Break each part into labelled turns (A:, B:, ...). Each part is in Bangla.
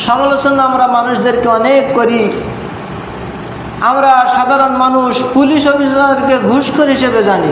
A: সমালোচনা আমরা মানুষদেরকে অনেক করি। আমরা সাধারণ মানুষ পুলিশ অফিসারকে ঘুষখোর হিসেবে জানি,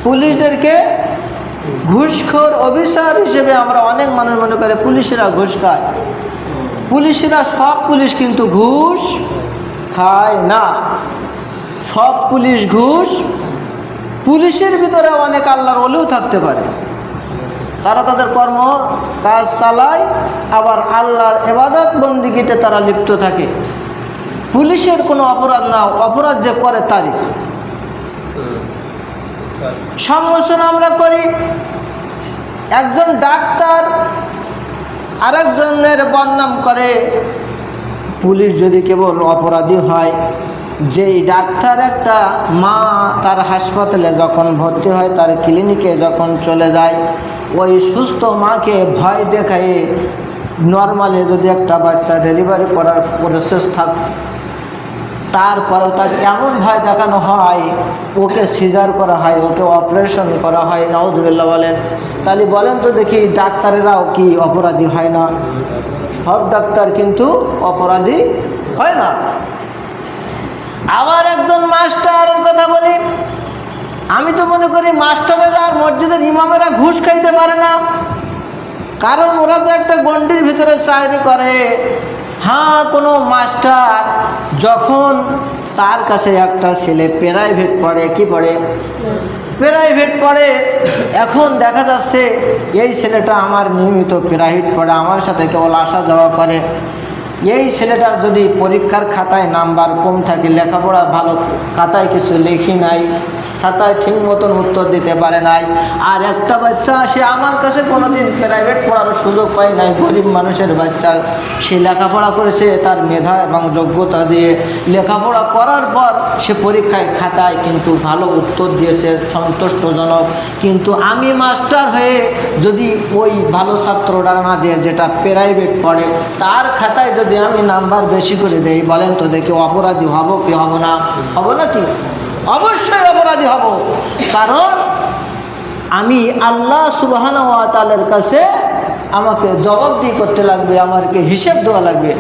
A: পুলিশদেরকে ঘুষখোর অফিসার হিসেবে আমরা অনেক মানুষ মনে করে পুলিশেরা ঘুষ খায়। পুলিশেরা সব পুলিশ কিন্তু ঘুষ খায় না। সব পুলিশ ঘুষ, পুলিশের ভিতরে অনেক আল্লাহর ওলিও থাকতে পারে, তারা তাদের কর্ম কাজ চালায়, আবার আল্লাহর ইবাদত বন্দিগিতে তারা লিপ্ত থাকে। পুলিশের কোনো অপরাধ না, অপরাধ যে করে তারই সমালোচনা আমরা করি। একজন ডাক্তার আরেকজনের বদনাম করে। পুলিশ যদি কেবল অপরাধী হয়, যেই ডাক্তার একটা মা তার হাসপাতালে যখন ভর্তি হয়, তার ক্লিনিকে যখন চলে যায়, ওই সুস্থ মাকে ভয় দেখায় নর্মালি যদি একটা বাচ্চা ডেলিভারি করার প্রসেস থাক, তারপরেও তাকে এমন ভয় দেখানো হয়, ওকে সিজার করা হয়, ওকে অপারেশন করা হয়। নাউজুবিল্লাহ বলেন। তাহলে বলেন তো দেখি, ডাক্তারেরাও কি অপরাধী হয় না? সব ডাক্তার কিন্তু অপরাধী হয় না। আবার একজন মাস্টারের কথা বলি, আমি তো মনে করি মাস্টারেরা আর মসজিদের ইমামেরা ঘুষ খাইতে পারে না, কারণ ওরা তো একটা গণ্ডির ভিতরে চাকরি করে। হ্যাঁ, কোনো মাস্টার যখন তার কাছে একটা ছেলে প্রাইভেট পড়ে, কি পড়ে? প্রাইভেট পড়ে। এখন দেখা যাচ্ছে এই ছেলেটা আমার নিয়মিত প্রাইভেট পড়ে, আমার সাথে কেবল আসা যাওয়া করে। এই ছেলেটার যদি পরীক্ষার খাতায় নাম্বার কম থাকে, লেখাপড়া ভালো, খাতায় কিছু লেখি নাই, খাতায় ঠিক মতন উত্তর দিতে পারে নাই, আর একটা বাচ্চা সে আমার কাছে কোনোদিন প্রাইভেট পড়ার সুযোগ পায় নাই, গরিব মানুষের বাচ্চা, সে লেখাপড়া করেছে তার মেধা এবং যোগ্যতা দিয়ে, লেখাপড়া করার পর সে পরীক্ষায় খাতায় কিন্তু ভালো উত্তর দিয়েছে, সন্তুষ্টজনক। কিন্তু আমি মাস্টার হয়ে যদি ওই ভালো ছাত্রটা না দিয়ে, যেটা প্রাইভেট পড়ে, তার খাতায় যদি আমি নাম্বার বেশি করে দেই, বলেন তো দেখি অপরাধী হব কি হব না? হব নাকি? অবশ্যই অপরাধী হব। কারণ আমি আল্লাহ সুবহানাহু ওয়া তাআলার কাছে আমাকে জবাবদিহি করতে লাগবে, আমাকে হিসেব দেওয়া লাগবে।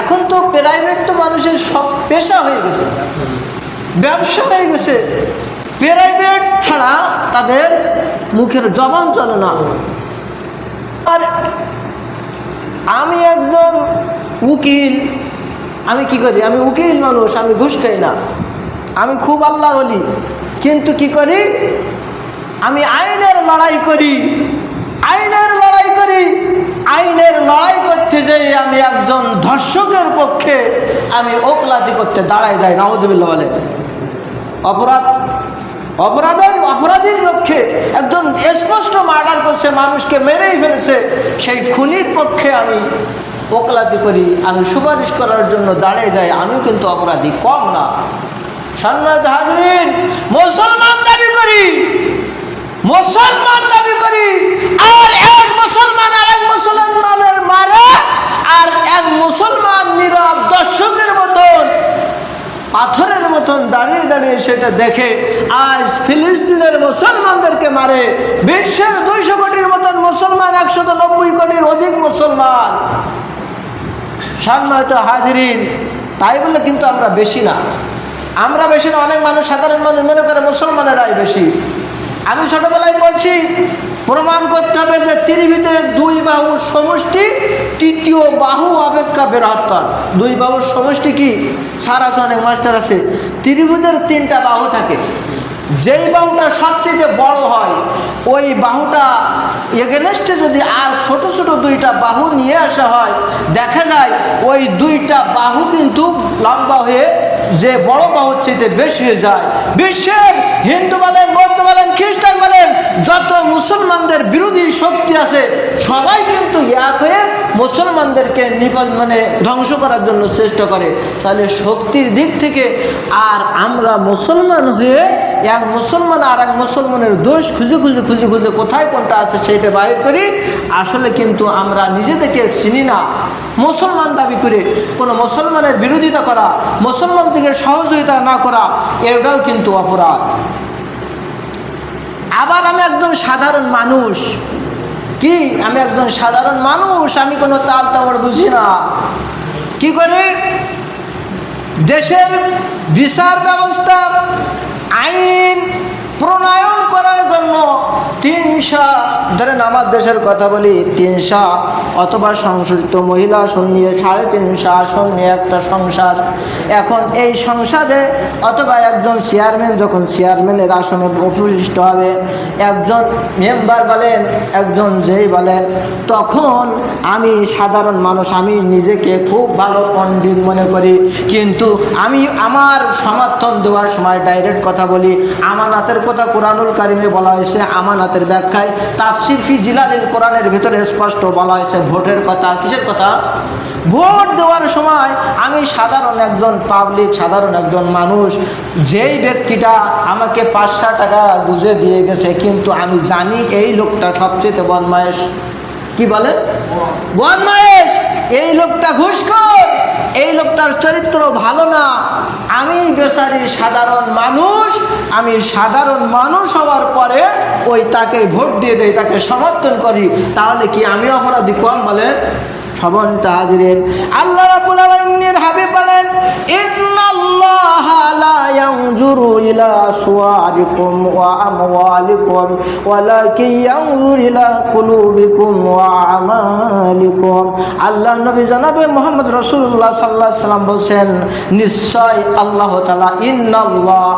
A: এখন তো প্রাইভেট তো মানুষের সব পেশা হয়ে গেছে, ব্যবসা হয়ে গেছে। প্রাইভেট ছাড়া তাদের মুখের জবান চলে না। আর আমি একজন উকিল, আমি কি করি? আমি উকিল মানুষ, আমি ঘুষ খাই না, আমি খুব আল্লাহর ওলি, কিন্তু কি করি? আমি আইনের লড়াই করি, আইনের লড়াই করি। আইনের লড়াই করতে যাই আমি একজন ধর্ষকের পক্ষে আমি ওকালতি করতে দাঁড়ায় যাই। নাউজুবিল্লাহ বলেন। অপরাধীর পক্ষে, একজন স্পষ্ট মার্ডার করছে, মানুষকে মেরেই ফেলেছে, সেই খুনির পক্ষে আমি ওকালতি করি, আমি সুপারিশ করার জন্য দাঁড়িয়ে যাই। আমি কিন্তু অপরাধী কম না। সম্মানিত হাজরিন, মুসলমান দাবি করি, মুসলমান দাবি করি, আর এক মুসলমান আর এক মুসলমানের মারে, আর এক মুসলমান নীরব দর্শকের মতন, পাথরের মতন দাঁড়িয়ে দাঁড়িয়ে সেটা দেখে আজ ফিলিস্তিনের মুসলমানদেরকে মারে। বিশ্বের 200 কোটির মতন মুসলমান, 190 কোটির অধিক মুসলমান। সম্মানিত হাজিরিন, তাই বলে কিন্তু আমরা বেশি না, আমরা বেশি না। অনেক মানুষ, সাধারণ মানুষ মনে করে মুসলমানেরাই বেশি। আমি ছোটবেলায় বলছি, প্রমাণ করতে হবে যে ত্রিভুজের 2 বাহুর সমষ্টি 3য় বাহু অপেক্ষা বৃহত্তর। 2 বাহুর সমষ্টি কি? সারা অনেক মাস্টার আছে, ত্রিভুজের 3টা বাহু থাকে, যেই বাহুটা সবচেয়ে বড় হয়, ওই বাহুটা এগেনস্টে যদি আর ছোট ছোট 2টা বাহু নিয়ে আসা হয়, দেখা যায় ওই 2টা বাহু কিন্তু লম্বা হয়ে যে বড় বাহুর চাইতে বেশি হয়ে যায়। বিশ্বের হিন্দু বলেন, বৌদ্ধ বলেন, খ্রিস্টান বলেন, যত মুসলমানদের বিরোধী শক্তি আছে, সবাই কিন্তু এক হয়ে মুসলমানদেরকে ধ্বংস করার জন্য চেষ্টা করে। তাহলে শক্তির দিক থেকে আর আমরা মুসলমান হয়ে এক মুসলমান আর এক মুসলমানের দোষ খুঁজে খুঁজে খুঁজে খুঁজে কোথায় কোনটা আছে সেটা বাইর করি। আসলে কিন্তু আমরা নিজেদেরকে চিনি না। মুসলমান দাবি করে কোনো মুসলমানের বিরোধিতা করা, মুসলমান থেকে সহযোগিতা না করা, এটাও কিন্তু অপরাধ। আবার আমি একজন সাধারণ মানুষ, কি আমি একজন সাধারণ মানুষ, আমি কোনো তাল তাবড় বুঝি না। কি করে দেশের বিচার ব্যবস্থা আইন প্রণয়ন করার জন্য 300, ধরেন আমার দেশের কথা বলি, 300 অথবা সংশোধিত মহিলা আসন নিয়ে 350 আসন নিয়ে একটা সংসদ। এখন এই সংসদে অথবা একজন চেয়ারম্যান যখন চেয়ারম্যানের আসনে উপবিষ্ট হবে, একজন মেম্বার বলেন, একজন যেই বলেন, তখন আমি সাধারণ মানুষ, আমি নিজেকে খুব ভালো পণ্ডিত মনে করি, কিন্তু আমি আমার সমর্থন দেওয়ার সময় ডাইরেক্ট কথা বলি। আমানাতের কথা কোরআনুল কারিমে বলা হয়েছে, আমানাতের ব্যাখ্যায় তাফসির ফি জিলালিল কোরআনের ভিতরে স্পষ্ট বলা হয়েছে ভোটের কথা। কিসের কথা? ভোট দেওয়ার সময় আমি সাধারণ একজন পাবলিক, সাধারণ একজন মানুষ, যেই ব্যক্তিটা আমাকে 500 টাকা গুজে দিয়ে গেছে, কিন্তু আমি জানি এই লোকটা সবচেয়ে বদমায়েশ, কি বলে বদমায়েশ, এই লোকটা ঘুষখোর, এই লোকটার চরিত্র ভালো না, আমি বেচারি সাধারণ মানুষ, আমি সাধারণ মানুষ হওয়ার পরে ওই তাকে ভোট দিয়ে দেই, তাকে সমর্থন করি, তাহলে কি আমি অপরাধী কম? বলেন সম্মানিত হাজিরিন, আল্লাহ রাব্বুল আলামিনের হাবিব বলেন, ইন্নাল্লাহা লা ইয়ানজুরু ইলা সুওয়ারিকুম ওয়া আমওয়ালিকুম ওয়ালাকিন ইয়ানজুরু ইলা কুলুবিকুম ওয়া আমালিকুম। আল্লাহর নবী জনাবে মুহাম্মদ রাসূলুল্লাহ সাল্লাল্লাহু আলাইহি ওয়াসাল্লাম বলেন, নিশ্চয় আল্লাহ তাআলা, ইন্নাল্লাহ,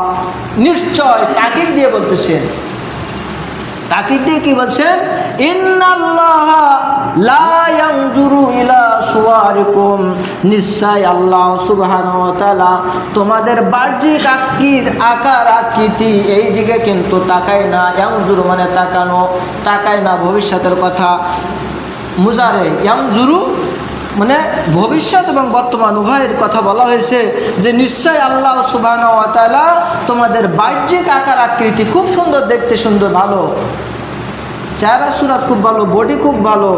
A: নিশ্চয়, তাকিদ দিয়ে বলতেছেন, তাকিদ দিয়ে কি বলছেন? ইন্নাল্লাহা লা ইয়ানজুরু ইলা সুওয়ারিকুম, নিশ্চয় আল্লাহ সুবহানাহু ওয়া তাআলা তোমাদের বাহ্যিক আকার আকৃতি এই দিকে কিন্তু তাকায় না। ইয়ানজুরু মানে তাকানো, তাকায় না ভবিষ্যতের কথা। মুজারে ইয়ানজুরু মানে ভবিষ্যৎ এবং বর্তমান উভয়ের কথা বলা হয়েছে, যে নিশ্চয় আল্লাহ সুবহানাহু ওয়া তাআলা তোমাদের বাহ্যিক আকার আকৃতি খুব সুন্দর, দেখতে সুন্দর, ভালো চেহারা সুরাত খুব ভালো, বডি খুব ভালো,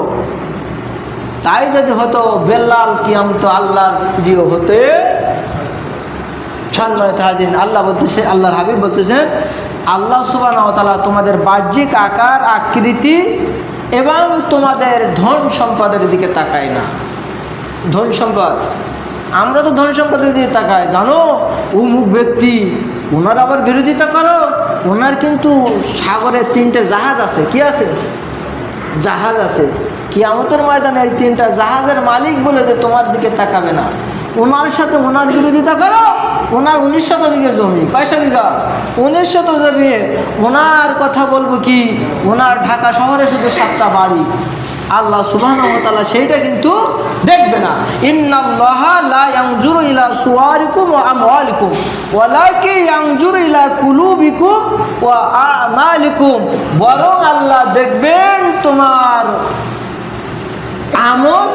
A: তাই যদি হতো বেলাল কিয়াম তো আল্লাহর প্রিয় হতে। সম্মানিত হাজিরিন, আল্লাহ বলতেছে, আল্লাহর হাবিব বলতেছেন, আল্লাহ সুবহানাহু ওয়া তাআলা তোমাদের বাহ্যিক আকার আকৃতি এবং তোমাদের ধন সম্পদের দিকে তাকায় না। ধন সম্পদ, আমরা তো ধন সম্পদের দিকে তাকাই, জানো অমুক ব্যক্তি, ওনার আবার বিরোধিতা করো, ওনার কিন্তু সাগরে 3টে জাহাজ আছে। কি আছে? জাহাজ আছে। কিয়ামতের ময়দানে এই 3টা জাহাজের মালিক বলে যে তোমার দিকে তাকাবে না, ওনার সাথে ওনার বিরোধিতা করো। ওনার 1900 বিঘে জমি, কয়শো বিঘা? 1900 জমি। ওনার কথা বলবো কি, ওনার ঢাকা শহরে শুধু 7টা বাড়ি। আল্লাহ সুবহানাহু ওয়া তাআলা সেইটা কিন্তু দেখবে না। ইন্নাল্লাহা লা ইয়ানজুরু ইলা সুওয়ারিকুম ওয়া আমওয়ালিকুম ওয়ালাকিন ইয়ানজুরু ইলা কুলুবিকুম ওয়া আমালিকুম, বরং আল্লাহ দেখবেন তোমার আমল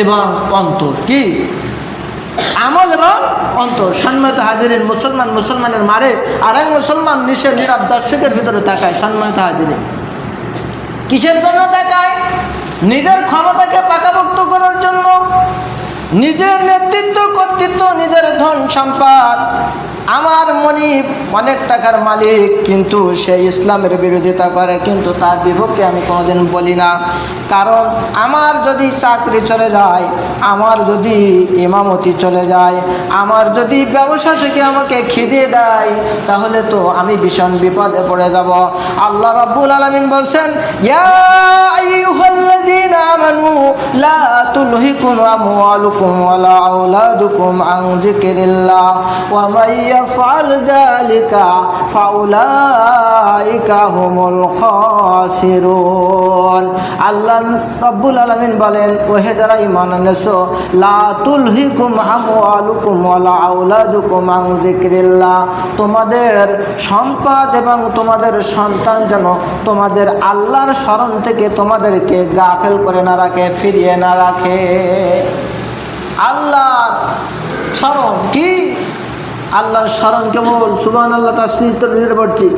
A: এবং অন্তর। কি আমল এবং অন্তর। সম্মানিত হাজিরিন, মুসলমানের মারে আর এক মুসলমান নিচের নীরব দর্শকের ভিতরে তাকায়। সম্মানিত হাজিরিন, কিসের জন্য তাকায়? নিজের ক্ষমতাকে পাকাপোক্ত করার জন্য, নিজের নেতৃত্ব, কর্তৃত্ব, নিজের ধন সম্পদ। আমার মনিব অনেক টাকার মালিক, কিন্তু সে ইসলামের বিরোধিতা করে, কিন্তু তার বিপক্ষে আমি কোনোদিন বলি না। কারণ আমার যদি চাকরি চলে যায়, আমার যদি ইমামতি চলে যায়, আমার যদি ব্যবসা থেকে আমাকে খিদে দেয়, তাহলে তো আমি ভীষণ বিপদে পড়ে যাব। আল্লাহ রাব্বুল আলামিন বলছেন, ইয়া আইয়ুহাল্লাযীনা আমানু লা তুলহিকুম আমওয়ালুকুম ওয়ালা আওলাদুকুম আন যিকরিল্লাহ ওয়া মান ইয়াফআল যালিকা ফাউলাইকা হুমুল খাসিরুন। আল্লাহ রাব্বুল আলামিন বলেন, ওহে যারা ঈমান এনেছো, লা তুলহিকুম আমওয়ালুকুম ওয়ালা আওলাদুকুম আন যিকরিল্লাহ, তোমাদের সম্পদ এবং তোমাদের সন্তান যেন তোমাদের আল্লাহর স্মরণ থেকে তোমাদেরকে গাফেল করে না রাখে, ফিরিয়ে না রাখে। আল্লাহর স্মরণ কি? আল্লাহর স্মরণ কেবল সুবহানাল্লাহ তাসবিহ তাকবীর পড়ছি।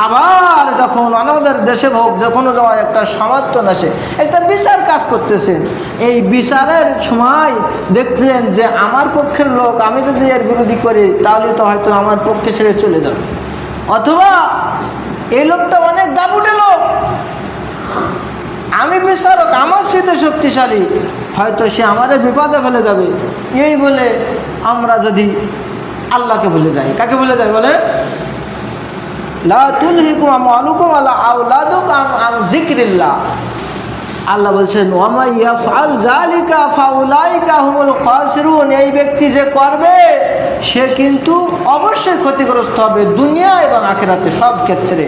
A: আবার যখন আমাদের দেশে হোক, যখন একটা সমর্থন আসে, একটা বিচার কাজ করতেছেন, এই বিচারের সময় দেখছেন যে আমার পক্ষের লোক, আমি যদি এর বিরোধী করি তাহলে তো হয়তো আমার পক্ষে ছেড়ে চলে যাবে, অথবা এই লোকটা অনেক দাবুটে লোক, আমি বিচারক, আমার চেয়ে শক্তিশালী, হয়তো সে আমাদের বিপদে ফেলে যাবে। এই বলে আমরা যদি আল্লাহকে ভুলে যাই, কাকে ভুলে যাই বলে? লা তুলহিকুম আমওয়ালুকুম ওয়ালা আওলাদুকুম আন যিকরিল্লাহ। আল্লাহ বলছেন ওয়ামা ইয়াফআল যালিকা ফাউলাইকা হুমুল খাসিরুন। এই ব্যক্তি যে করবে সে কিন্তু অবশ্যই ক্ষতিগ্রস্ত হবে, দুনিয়া এবং আখিরাতে সব ক্ষেত্রে।